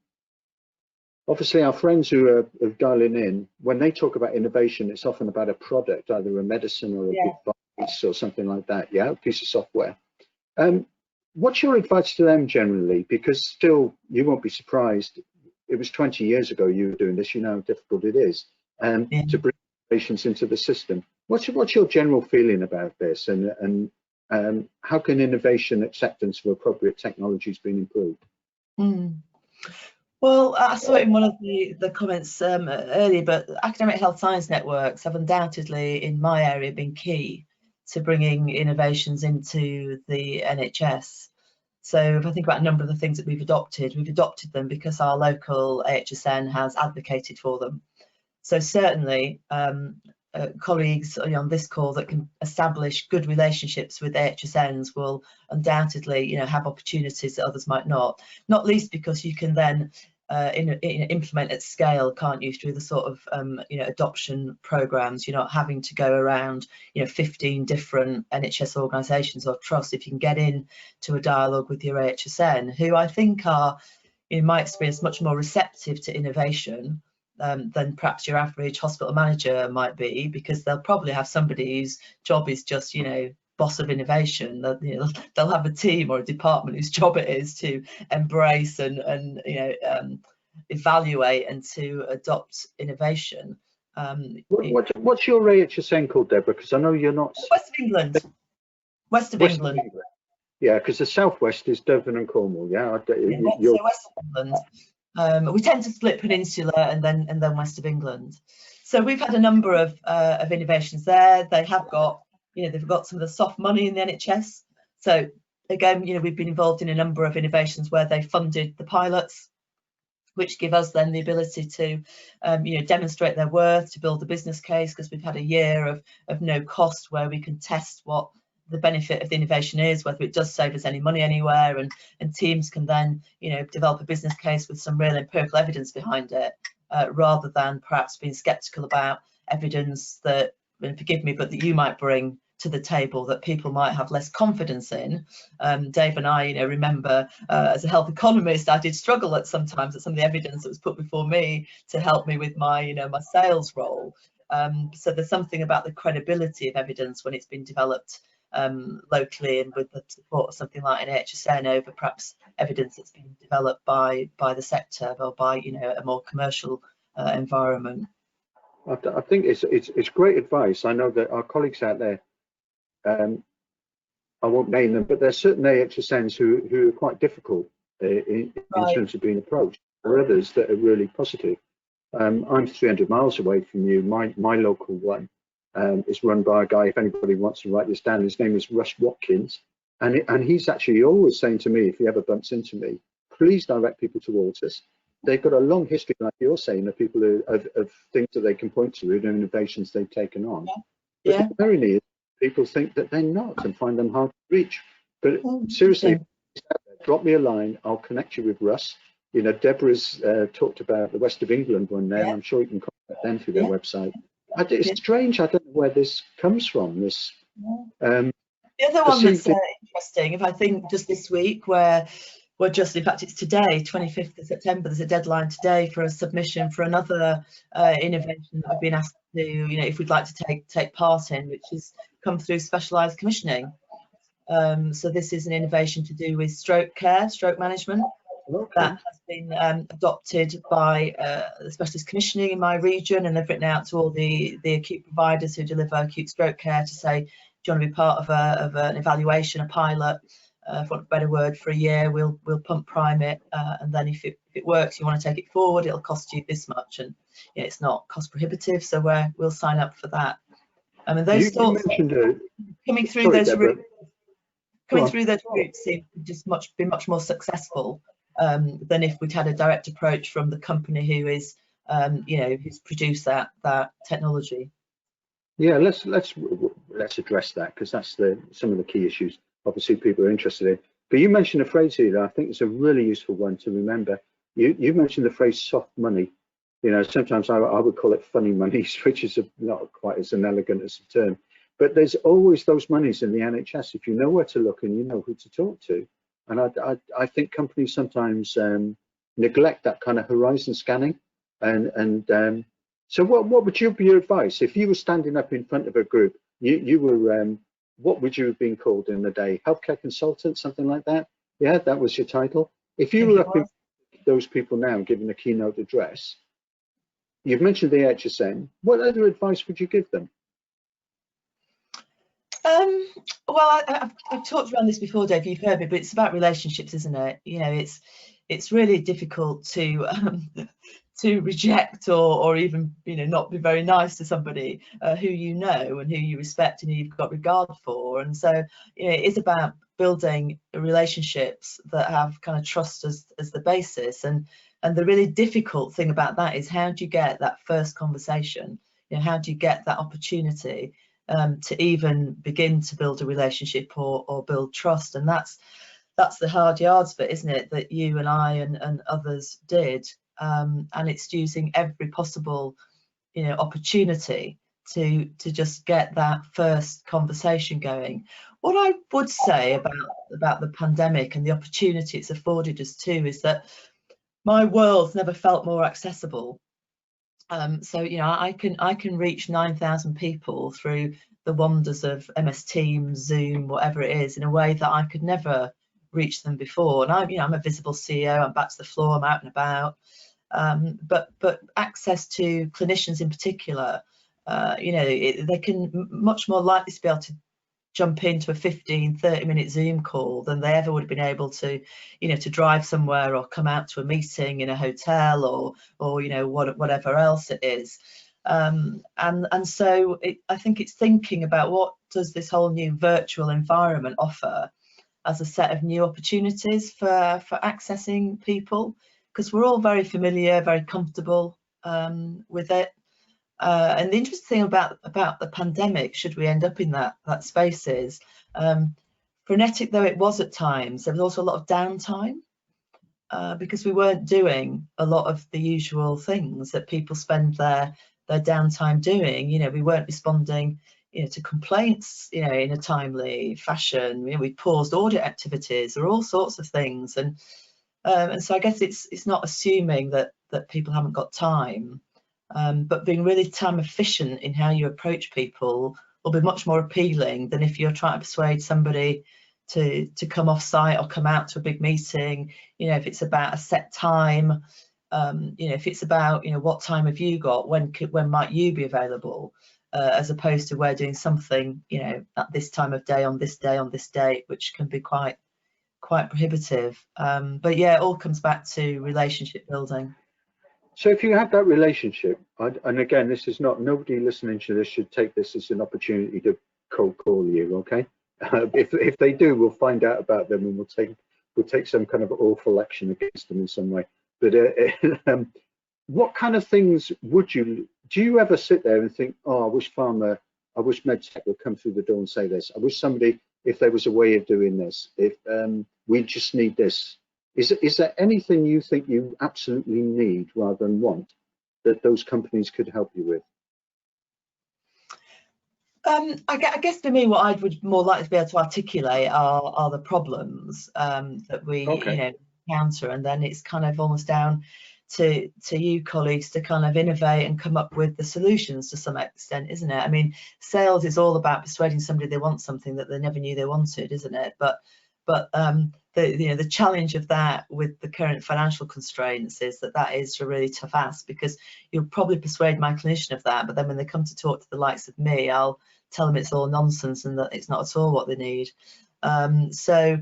Obviously, our friends who are dialing in, when they talk about innovation, it's often about a product, either a medicine or a device or something like that, a piece of software. What's your advice to them generally? Because still, you won't be surprised, it was 20 years ago you were doing this, you know how difficult it is to bring innovations into the system. What's your general feeling about this, and how can innovation acceptance for appropriate technologies be improved? Well, I saw it in one of the comments earlier, but academic health science networks have undoubtedly, in my area, been key to bringing innovations into the NHS. So if I think about a number of the things that we've adopted them because our local AHSN has advocated for them. So certainly colleagues on this call that can establish good relationships with AHSNs will undoubtedly, have opportunities that others might not least because you can then implement at scale, can't you, through the sort of adoption programs. You're not having to go around 15 different NHS organisations or trusts. If you can get in to a dialogue with your AHSN, who I think are, in my experience, much more receptive to innovation than perhaps your average hospital manager might be, because they'll probably have somebody whose job is just boss of innovation. They'll have a team or a department whose job it is to embrace and evaluate and to adopt innovation. What's your AHSN called, Deborah? Because I know you're not. West of England. West of England. Yeah, because the southwest is Devon and Cornwall. Yeah, so West of England. We tend to split Peninsula and then West of England. So we've had a number of innovations there. They have got, they've got some of the soft money in the NHS. So again, we've been involved in a number of innovations where they funded the pilots, which give us then the ability to, demonstrate their worth, to build a business case, because we've had a year of no cost where we can test what the benefit of the innovation is, whether it does save us any money anywhere, and teams can then develop a business case with some real empirical evidence behind it, rather than perhaps being skeptical about evidence that, and forgive me, but that you might bring to the table that people might have less confidence in. Dave and I remember as a health economist, I did struggle sometimes at some of the evidence that was put before me to help me with my my sales role. So there's something about the credibility of evidence when it's been developed locally and with the support of something like an HSN over perhaps evidence that's been developed by the sector or by a more commercial environment. I think it's great advice. I know that our colleagues out there, I won't name them, but there's certain AHSNs who are quite difficult in terms of being approached. There are others that are really positive. I'm 300 miles away from you. My local one is run by a guy, if anybody wants to write this down, his name is Russ Watkins, and he's actually always saying to me, if he ever bumps into me, please direct people towards us. They've got a long history, like you're saying, of people of things that they can point to and innovations they've taken on. Yeah. But the irony is people think that they're not and find them hard to reach. But seriously, drop me a line. I'll connect you with Russ. Deborah's talked about the West of England one there. And I'm sure you can contact them through their website. It's strange. I don't know where this comes from. This. The other one that's interesting, if I think just this week, where in fact, it's today, 25th of September, there's a deadline today for a submission for another innovation that we've been asked to, if we'd like to take part in, which has come through specialised commissioning. So this is an innovation to do with stroke care, stroke management. That has been adopted by the specialist commissioning in my region, and they've written out to all the acute providers who deliver acute stroke care to say, do you want to be part of an evaluation, a pilot, for want of a better word, for a year? We'll pump prime it, and then if it works, you want to take it forward, it'll cost you this much, and it's not cost prohibitive, so we'll sign up for that. I mean, those thoughts coming through those routes seem to just be much more successful than if we'd had a direct approach from the company who is who's produced that technology. Yeah, let's address that, because that's some of the key issues obviously people are interested in. But you mentioned a phrase here that I think is a really useful one to remember. You mentioned the phrase soft money. Sometimes I would call it funny monies, which is not quite as elegant as a term. But there's always those monies in the NHS if you know where to look and you know who to talk to. And I think companies sometimes neglect that kind of horizon scanning. So what would be your advice if you were standing up in front of a group? You were what would you have been called in the day? Healthcare consultant, something like that? Yeah, that was your title. If you were up in those people now giving a keynote address, you've mentioned the HSN. What other advice would you give them? Well, I've talked around this before, Dave. You've heard me, but it's about relationships, isn't it? You know, it's really difficult to reject or even, you know, not be very nice to somebody who you know and who you respect and who you've got regard for. And so, you know, it is about building relationships that have kind of trust as the basis. And the really difficult thing about that is, how do you get that first conversation? You know, how do you get that opportunity to even begin to build a relationship or build trust? And that's the hard yards bit, isn't it, that you and I and others did. And it's using every possible, you know, opportunity to just get that first conversation going. What I would say about the pandemic and the opportunity it's afforded us too is that my world's never felt more accessible. So, you know, I can reach 9,000 people through the wonders of MS Teams, Zoom, whatever it is, in a way that I could never reach them before. And I'm a visible CEO. I'm back to the floor. I'm out and about. But access to clinicians in particular, you know, they can much more likely to be able to jump into a 15-30 minute Zoom call than they ever would have been able to, you know, to drive somewhere or come out to a meeting in a hotel or you know, whatever else it is. And so I think it's thinking about, what does this whole new virtual environment offer as a set of new opportunities for accessing people, because we're all very familiar, very comfortable with it. And the interesting thing about the pandemic, should we end up in that space, is frenetic though it was at times, there was also a lot of downtime because we weren't doing a lot of the usual things that people spend their downtime doing. You know, we weren't responding, you know, to complaints, you know, in a timely fashion. You know, we paused audit activities or all sorts of things, and so I guess it's not assuming that people haven't got time. But being really time efficient in how you approach people will be much more appealing than if you're trying to persuade somebody to come off site or come out to a big meeting. You know, if it's about a set time, you know, if it's about, you know, what time have you got, when might you be available, as opposed to we're doing something, you know, at this time of day on this date, which can be quite prohibitive. But yeah, it all comes back to relationship building. So if you have that relationship, and again, this is not, nobody listening to this should take this as an opportunity to cold call you, okay? If they do, we'll find out about them and we'll take some kind of awful action against them in some way. But what kind of things do you ever sit there and think, oh, I wish Mtech would come through the door and say this. I wish somebody, if there was a way of doing this, if we just need this. Is there anything you think you absolutely need rather than want that those companies could help you with? I guess for me, what I would more likely to be able to articulate are the problems that we you know, encounter, and then it's kind of almost down to you colleagues to kind of innovate and come up with the solutions to some extent, isn't it? I mean, sales is all about persuading somebody they want something that they never knew they wanted, isn't it? But the challenge of that with the current financial constraints is that is a really tough ask, because you'll probably persuade my clinician of that, but then when they come to talk to the likes of me, I'll tell them it's all nonsense and that it's not at all what they need. So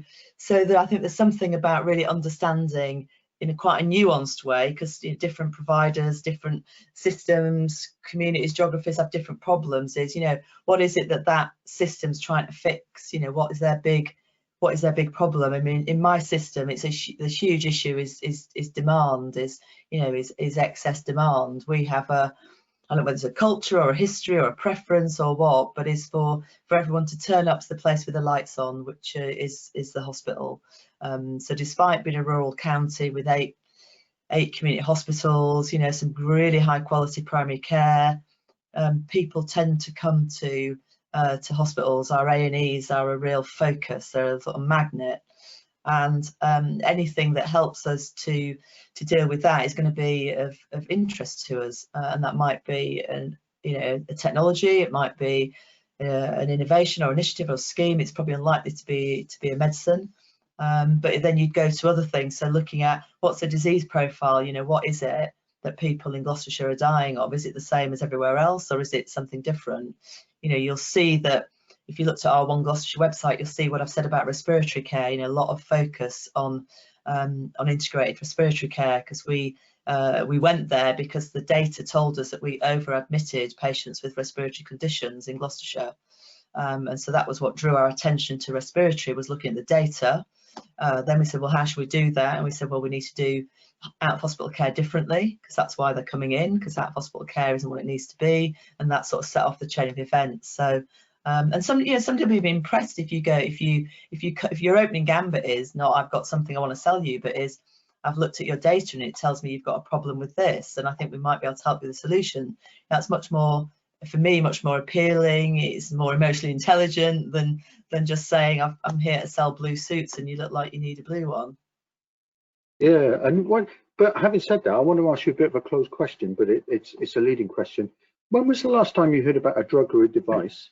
that I think there's something about really understanding in quite a nuanced way, because, you know, different providers, different systems, communities, geographies have different problems. Is, you know, what is it that system's trying to fix? You know, what is their big problem? I mean, in my system, it's the huge issue is demand, is excess demand. We have I don't know whether it's a culture or a history or a preference or what, but it's for everyone to turn up to the place with the lights on, which is the hospital. So despite being a rural county with eight community hospitals, you know, some really high quality primary care, people tend to come to hospitals. Our A&Es are a real focus. They're a sort of magnet, and anything that helps us to deal with that is going to be of interest to us, and that might be a technology, it might be an innovation or initiative or scheme. It's probably unlikely to be a medicine, but then you'd go to other things. So looking at what's the disease profile, you know, what is it that people in Gloucestershire are dying of? Is it the same as everywhere else, or is it something different? You know, you'll see that, if you looked at our One Gloucestershire website, you'll see what I've said about respiratory care. You know, a lot of focus on integrated respiratory care, because we went there because the data told us that we over-admitted patients with respiratory conditions in Gloucestershire. And so that was what drew our attention to respiratory, was looking at the data. Then we said, well, how should we do that? And we said, well, we need to do out-of-hospital care differently, because that's why they're coming in, because out-of-hospital care isn't what it needs to be, and that sort of set off the chain of events. So and somebody will be impressed if you go, if your opening gambit is not, I've got something I want to sell you, but is, I've looked at your data and it tells me you've got a problem with this, and I think we might be able to help you with a solution. That's much more, for me, much more appealing. It's more emotionally intelligent than just saying I'm here to sell blue suits and you look like you need a blue one. Yeah, but having said that, I want to ask you a bit of a closed question, but it's a leading question. When was the last time you heard about a drug or a device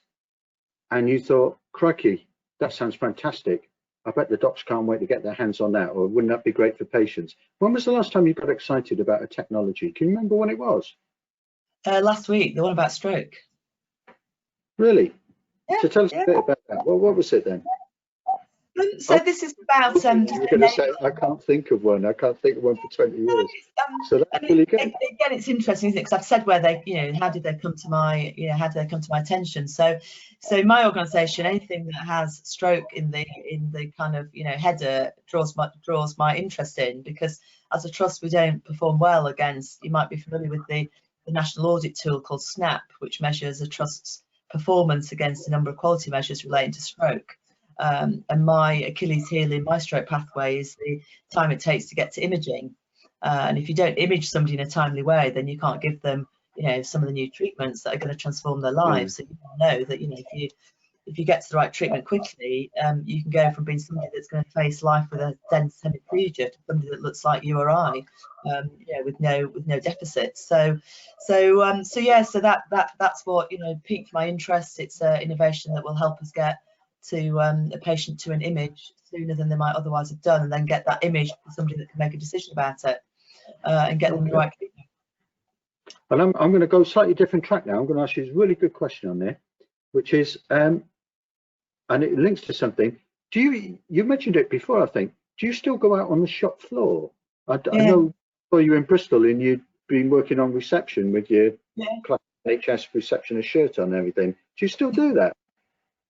and you thought, crikey, that sounds fantastic, I bet the docs can't wait to get their hands on that, or wouldn't that be great for patients? When was the last time you got excited about a technology? Can you remember when it was? Last week, the one about stroke. Really? Yeah, so tell us a bit about that. Well, what was it then? So this is about you're going to say, I can't think of one. I can't think of one for 20 years. So that's really good. Again, it's interesting, isn't it? Because I've said where they, how did they come to my, how did they come to my attention? So my organisation, anything that has stroke in the kind of, header draws my interest in, because as a trust we don't perform well against. You might be familiar with the national audit tool called SNAP, which measures a trust's performance against a number of quality measures relating to stroke. And my Achilles heel in my stroke pathway is the time it takes to get to imaging. And if you don't image somebody in a timely way, then you can't give them, some of the new treatments that are going to transform their lives. So you know that, if you get to the right treatment quickly, you can go from being somebody that's going to face life with a dense hemiplegia to somebody that looks like you or I, with no deficits. So that's what piqued my interest. It's innovation that will help us get to a patient to an image sooner than they might otherwise have done, and then get that image to somebody that can make a decision about it and get them the right treatment. And I'm going to go slightly different track now. I'm going to ask you a really good question on there, which is, and it links to something. You mentioned it before, I think. Do you still go out on the shop floor? I know before you were in Bristol and you'd been working on reception with your classic NHS receptionist shirt on and everything. Do you still do that?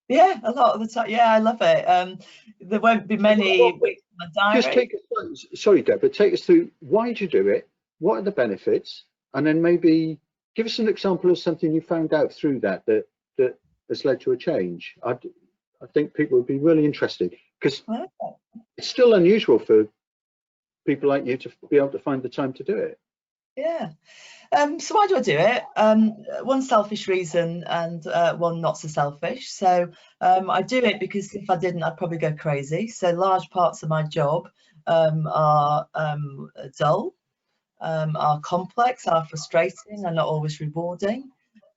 Yeah, a lot of the time. Yeah, I love it. There won't be many weeks in my diary. Just take us, sorry, Deb, but take us through, why do you do it? What are the benefits? And then maybe give us an example of something you found out through that has led to a change. I think people would be really interested, because it's still unusual for people like you to be able to find the time to do it. Yeah. So why do I do it? One selfish reason and one not so selfish. So I do it because if I didn't, I'd probably go crazy. So large parts of my job are dull, are complex, are frustrating, are not always rewarding.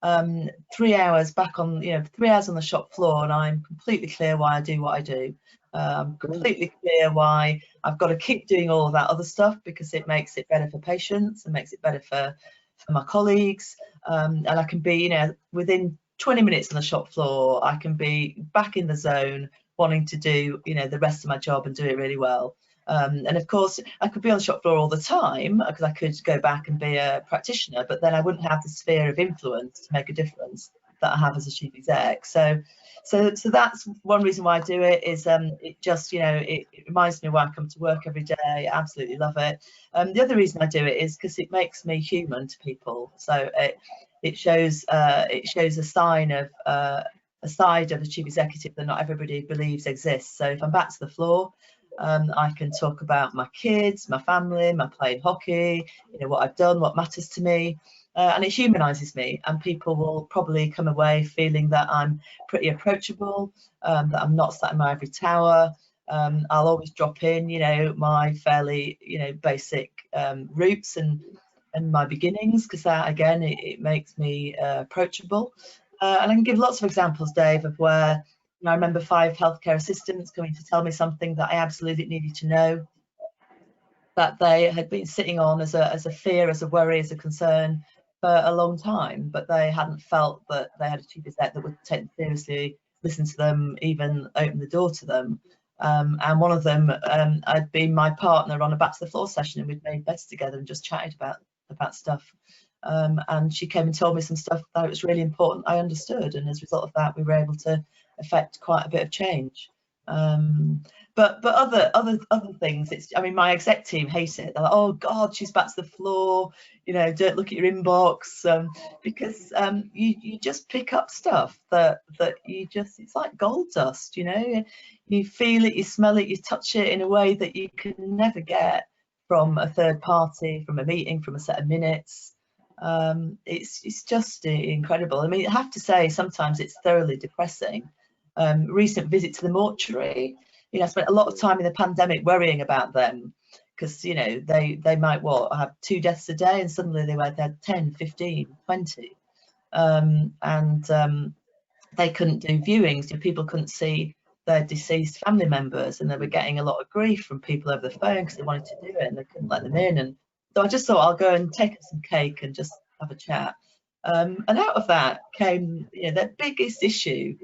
3 hours back on, 3 hours on the shop floor, and I'm completely clear why I do what I do. I'm completely clear why I've got to keep doing all of that other stuff, because it makes it better for patients and makes it better for my colleagues. And I can be, within 20 minutes on the shop floor, I can be back in the zone, wanting to do, the rest of my job and do it really well. And of course, I could be on the shop floor all the time, because I could go back and be a practitioner, but then I wouldn't have the sphere of influence to make a difference that I have as a chief exec. So that's one reason why I do it. Is it just, it reminds me why I come to work every day. I absolutely love it. The other reason I do it is because it makes me human to people. So it shows a sign of a side of a chief executive that not everybody believes exists. So if I'm back to the floor, I can talk about my kids, my family, my playing hockey, what I've done, what matters to me, and it humanises me, and people will probably come away feeling that I'm pretty approachable, that I'm not sat in my ivory tower. I'll always drop in, my fairly, basic roots and my beginnings, because that, again, it makes me approachable. And I can give lots of examples, Dave, of where I remember 5 healthcare assistants coming to tell me something that I absolutely needed to know, that they had been sitting on as a fear, as a worry, as a concern for a long time, but they hadn't felt that they had a chief exec that would take them seriously listen to them, even open the door to them. And one of them had been my partner on a back to the floor session, and we'd made beds together and just chatted about stuff. And she came and told me some stuff that it was really important I understood, and as a result of that, we were able to affect quite a bit of change. But other things, I mean, my exec team hate it. They're like, oh God, she's back to the floor, you know, don't look at your inbox, because you just pick up stuff that it's like gold dust, you know. You feel it, you smell it, you touch it in a way that you can never get from a third party, from a meeting, from a set of minutes. It's just incredible. I mean, I have to say, sometimes it's thoroughly depressing. Recent visit to the mortuary, you know, I spent a lot of time in the pandemic worrying about them, because, you know, they might have 2 deaths a day, and suddenly they had 10, 15, 20, and they couldn't do viewings. You know, people couldn't see their deceased family members, and they were getting a lot of grief from people over the phone because they wanted to do it and they couldn't let them in. And so I just thought, I'll go and take some cake and just have a chat. And out of that came, you know, their biggest issue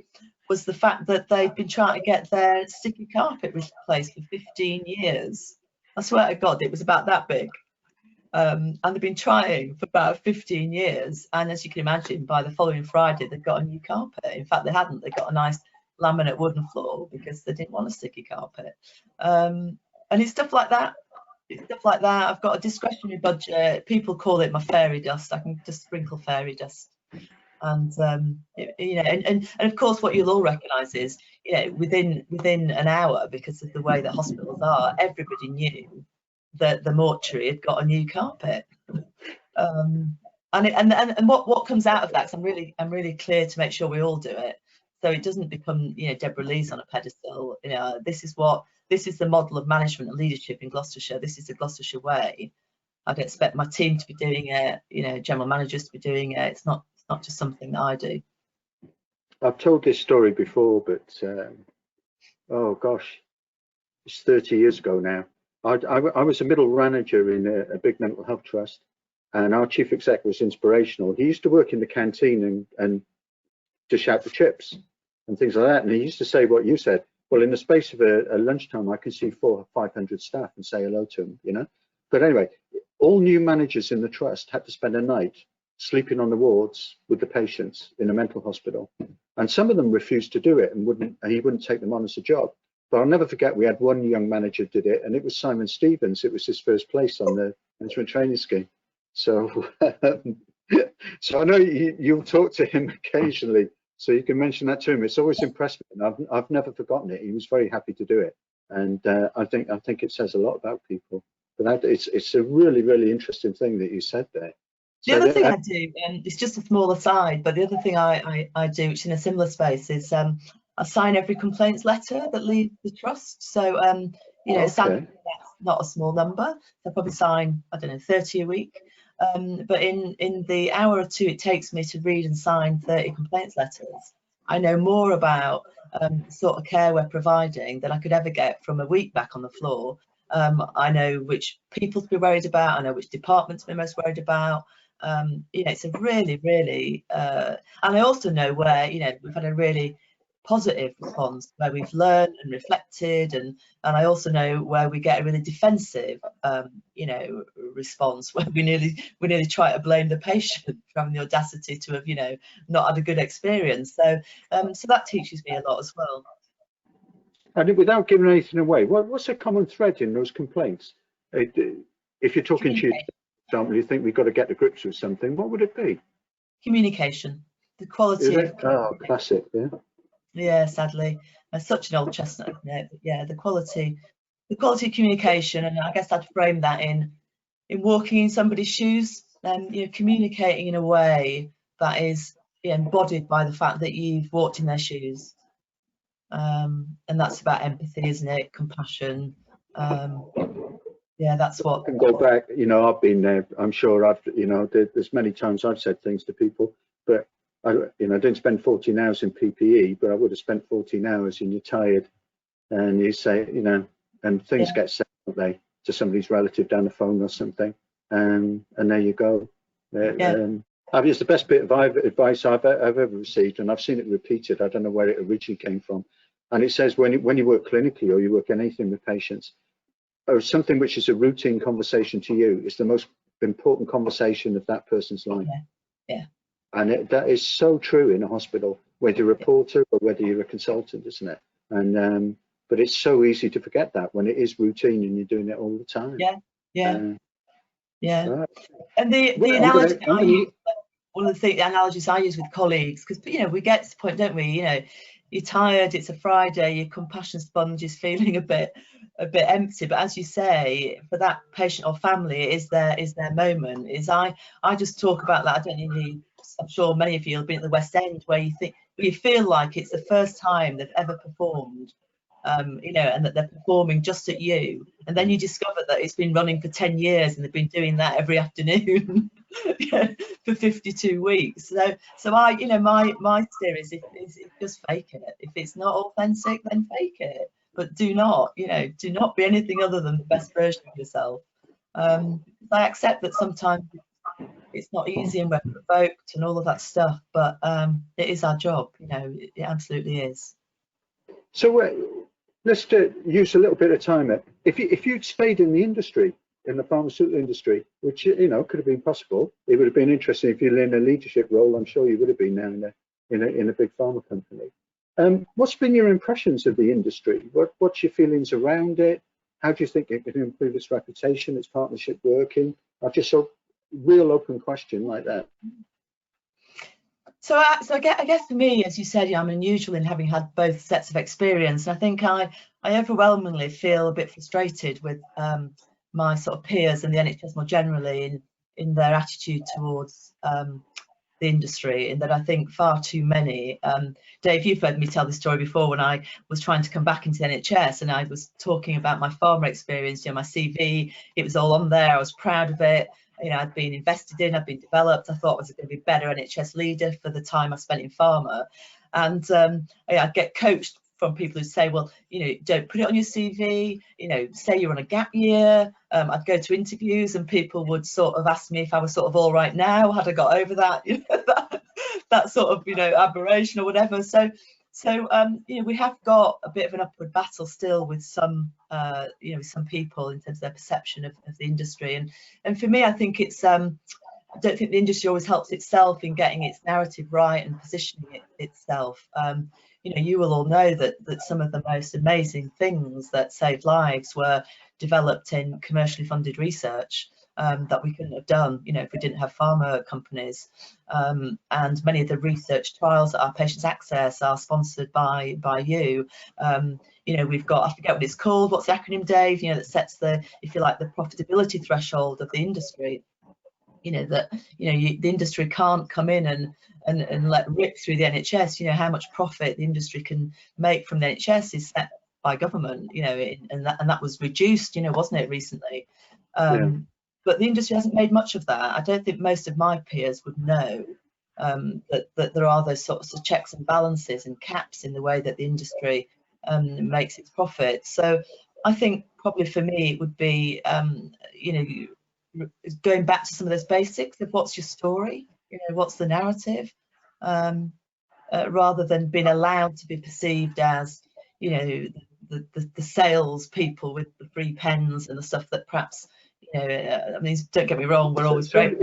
was the fact that they'd been trying to get their sticky carpet replaced for 15 years. I swear to God, it was about that big. And they've been trying for about 15 years. And as you can imagine, by the following Friday, they've got a new carpet. In fact, they hadn't. They got a nice laminate wooden floor because they didn't want a sticky carpet. And it's stuff like that. I've got a discretionary budget. People call it my fairy dust. I can just sprinkle fairy dust. And you know, and of course, what you'll all recognise is, you know, within an hour, because of the way that hospitals are, everybody knew that the mortuary had got a new carpet. And what comes out of that? 'Cause I'm really clear to make sure we all do it, so it doesn't become, you know, Deborah Lee's on a pedestal. You know, this is the model of management and leadership in Gloucestershire. This is the Gloucestershire way. I'd expect my team to be doing it. You know, general managers to be doing it. It's not just something that I do. I've told this story before, but oh gosh, it's 30 years ago now. I was a middle manager in a big mental health trust, and our chief exec was inspirational. He used to work in the canteen and dish out the chips and things like that. And he used to say what you said. Well, in the space of a lunchtime, I can see 400 or 500 staff and say hello to them, you know. But anyway, all new managers in the trust had to spend a night sleeping on the wards with the patients in a mental hospital, and some of them refused to do it and he wouldn't take them on as a job. But I'll never forget, we had one young manager did it, and it was Simon Stevens. It was his first place on the management training scheme. So so I know you'll talk to him occasionally, so you can mention that to him. It's always impressed me, and I've never forgotten it. He was very happy to do it, and I think it says a lot about people. But it's a really interesting thing that you said there. The other thing I do, and it's just a smaller side, but the other thing I do, which in a similar space, is I sign every complaints letter that leaves the trust. So, you know, sadly, that's not a small number. I probably sign, I don't know, 30 a week. But in the hour or two it takes me to read and sign 30 complaints letters, I know more about the sort of care we're providing than I could ever get from a week back on the floor. I know which people to be worried about. I know which departments to be most worried about. You know, it's a really and I also know where, you know, we've had a really positive response, where we've learned and reflected, and I also know where we get a really defensive you know, response, where we nearly try to blame the patient for having the audacity to have, you know, not had a good experience. So so that teaches me a lot as well. And without giving anything away, what's a common thread in those complaints? If you're talking to you think we've got to get to grips with something, what would it be? Communication. The quality of classic, yeah. Yeah, sadly, such an old chestnut, isn't it? But yeah, the quality of communication, and I guess I'd frame that in walking in somebody's shoes, and you know, communicating in a way that is, you know, embodied by the fact that you've walked in their shoes, and that's about empathy, isn't it? Compassion. Yeah, that's what. I can go back, you know, I've been there. I'm sure you know, there's many times I've said things to people, but I didn't spend 14 hours in PPE, but I would have spent 14 hours, and you're tired, and you say, you know, and things get said, don't they, to somebody's relative down the phone or something, and there you go. It's the best bit of advice I've ever received, and I've seen it repeated. I don't know where it originally came from. And it says when you work clinically or you work anything with patients, or something which is a routine conversation to you is the most important conversation of that person's life. Yeah. And that is so true in a hospital, whether you're a porter or whether you're a consultant, isn't it? And but it's so easy to forget that when it is routine and you're doing it all the time. Right. And the analogy I use, one of the analogies I use with colleagues, because we get to the point, don't we? You're tired, it's a Friday, your compassion sponge is feeling a bit empty. But as you say, for that patient or family, it is their moment. I just talk about that. I don't know, I'm sure many of you have been at the West End, where you feel like it's the first time they've ever performed. And that they're performing just at you, and then you discover that it's been running for 10 years and they've been doing that every afternoon for 52 weeks. So I, my steer is just fake it. If it's not authentic, then fake it. But do not be anything other than the best version of yourself. I accept that sometimes it's not easy and we're provoked and all of that stuff, but it is our job. It absolutely is. So let's use a little bit of time. If you'd stayed in the industry, in the pharmaceutical industry, which could have been possible, it would have been interesting. If you're in a leadership role, I'm sure you would have been now in a big pharma company. What's been your impressions of the industry? What's your feelings around it? How do you think it can improve its reputation, its partnership working? Just a real open question like that. So I guess for me, as you said, I'm unusual in having had both sets of experience. And I think I overwhelmingly feel a bit frustrated with my sort of peers and the NHS more generally in their attitude towards the industry, in that I think far too many. Dave, you've heard me tell this story before, when I was trying to come back into the NHS and I was talking about my pharma experience, my CV, it was all on there, I was proud of it. I'd been invested in, I'd been developed. I thought I was going to be a better NHS leader for the time I spent in pharma. And I'd get coached from people who say, well, don't put it on your CV, say you're on a gap year. I'd go to interviews and people would sort of ask me if I was sort of all right now, had I got over that, that sort of, aberration or whatever. So we have got a bit of an upward battle still with some, some people in terms of their perception of the industry. And for me, I think it's, I don't think the industry always helps itself in getting its narrative right and positioning itself. You will all know that some of the most amazing things that saved lives were developed in commercially funded research. That we couldn't have done, if we didn't have pharma companies. And many of the research trials at our Patients Access are sponsored by you. We've got, I forget what it's called, what's the acronym, Dave? That sets the, if you like, the profitability threshold of the industry. The industry can't come in and let rip through the NHS. How much profit the industry can make from the NHS is set by government. And that was reduced, wasn't it, recently? But the industry hasn't made much of that. I don't think most of my peers would know that there are those sorts of checks and balances and caps in the way that the industry makes its profit. So I think probably for me it would be, going back to some of those basics of what's your story, what's the narrative, rather than being allowed to be perceived as, the sales people with the free pens and the stuff that perhaps, don't get me wrong, we're always great.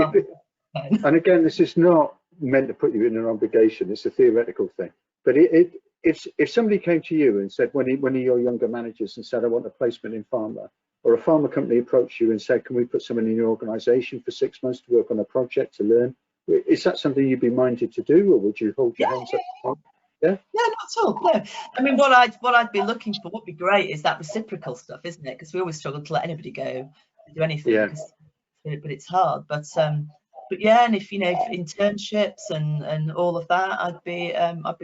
And again, this is not meant to put you in an obligation, it's a theoretical thing. But if somebody came to you and said, one of your younger managers, and said, I want a placement in pharma, or a pharma company approached you and said, can we put someone in your organisation for 6 months to work on a project to learn? Is that something you'd be minded to do, or would you hold your hands up? Yeah, not at all. No, I mean, what I'd be looking for, would be great, is that reciprocal stuff, isn't it? Because we always struggle to let anybody go to do anything, but it's hard. But yeah, and if internships and all of that, I'd be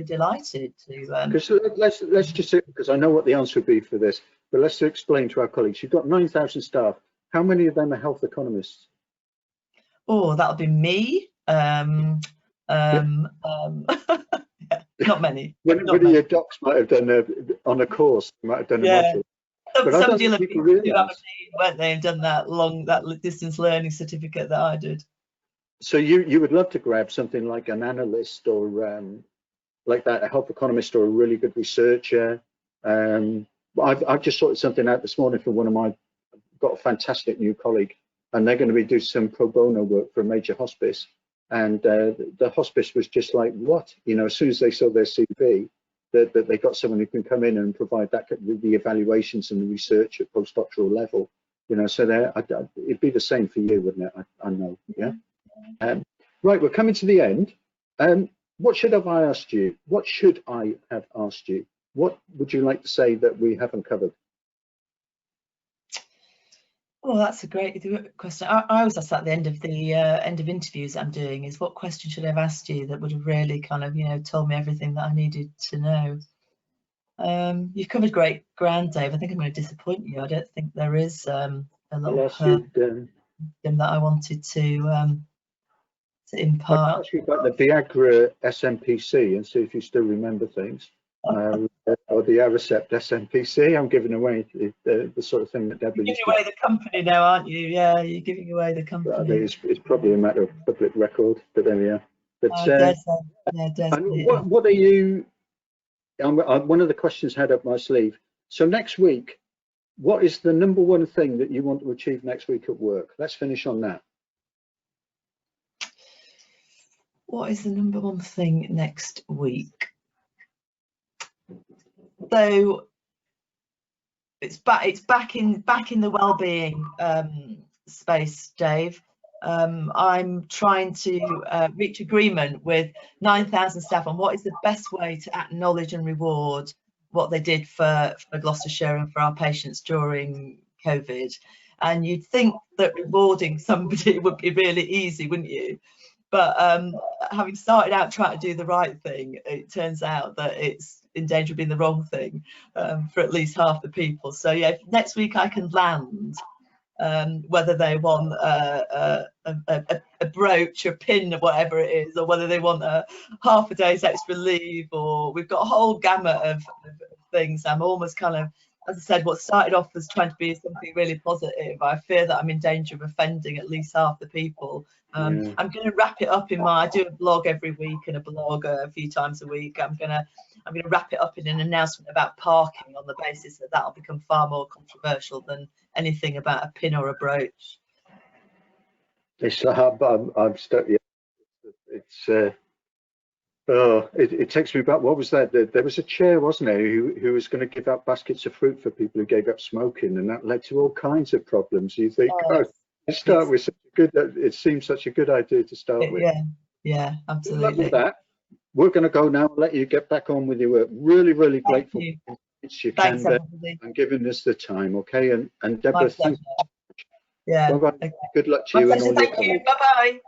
delighted to. Because let's just, because I know what the answer would be for this, but let's explain to our colleagues. You've got 9,000 staff. How many of them are health economists? Oh, that'll be me. Not many. One of your docs might have done on a course, might have done a module. But somebody will have been to Aberdeen, weren't they, and done that distance learning certificate that I did. So you would love to grab something like an analyst or like that, a health economist or a really good researcher. I've just sorted something out this morning for one of my, got a fantastic new colleague, and they're going to be doing some pro bono work for a major hospice. And the hospice was just like, what? You know, as soon as they saw their CV, that they got someone who can come in and provide that, the evaluations and the research at postdoctoral level. You know, so it'd be the same for you, wouldn't it? I know, yeah. Right, we're coming to the end. What should have I asked you? What should I have asked you? What would you like to say that we haven't covered? Well, that's a great question. I always ask that at the end of interviews I'm doing, is what question should I have asked you that would have really kind of, you know, told me everything that I needed to know. You've covered great ground, Dave. I think I'm going to disappoint you. I don't think there is a little thing that I wanted to impart. I'll ask you about the Viagra SMPC and see if you still remember things. Or the Aricept SMPC. I'm giving away the sort of thing that Deborah. You're giving away the company now, aren't you? Yeah, you're giving away the company. It's probably a matter of public record, but there we are. But what are you? One of the questions had up my sleeve. So next week, what is the number one thing that you want to achieve next week at work? Let's finish on that. What is the number one thing next week? So it's back in the well-being space, Dave. I'm trying to reach agreement with 9,000 staff on what is the best way to acknowledge and reward what they did for Gloucestershire and for our patients during COVID. And you'd think that rewarding somebody would be really easy, wouldn't you? But having started out trying to do the right thing, it turns out that it's in danger of being the wrong thing for at least half the people. So yeah, if next week I can land whether they want a brooch, a pin, or whatever it is, or whether they want half a day's extra leave, or we've got a whole gamut of things. I'm almost kind of, as I said, what started off as trying to be something really positive, I fear that I'm in danger of offending at least half the people. I'm going to wrap it up in I do a blog every week and a blog a few times a week. I'm going to wrap it up in an announcement about parking on the basis that that'll become far more controversial than anything about a pin or a brooch. I'm stuck. Yeah. It takes me back. What was that? There was a chair, wasn't there, who was going to give out baskets of fruit for people who gave up smoking, and that led to all kinds of problems. You think, start with such a good. It seems such a good idea to start with. Yeah, absolutely. Good luck with that. We're going to go now and let you get back on with your work. Really, really grateful. Thanks, everybody. And giving us the time, okay? And Deborah, thank you. Yeah. Bye-bye. Okay. Good luck to you. And all thank you. Bye-bye.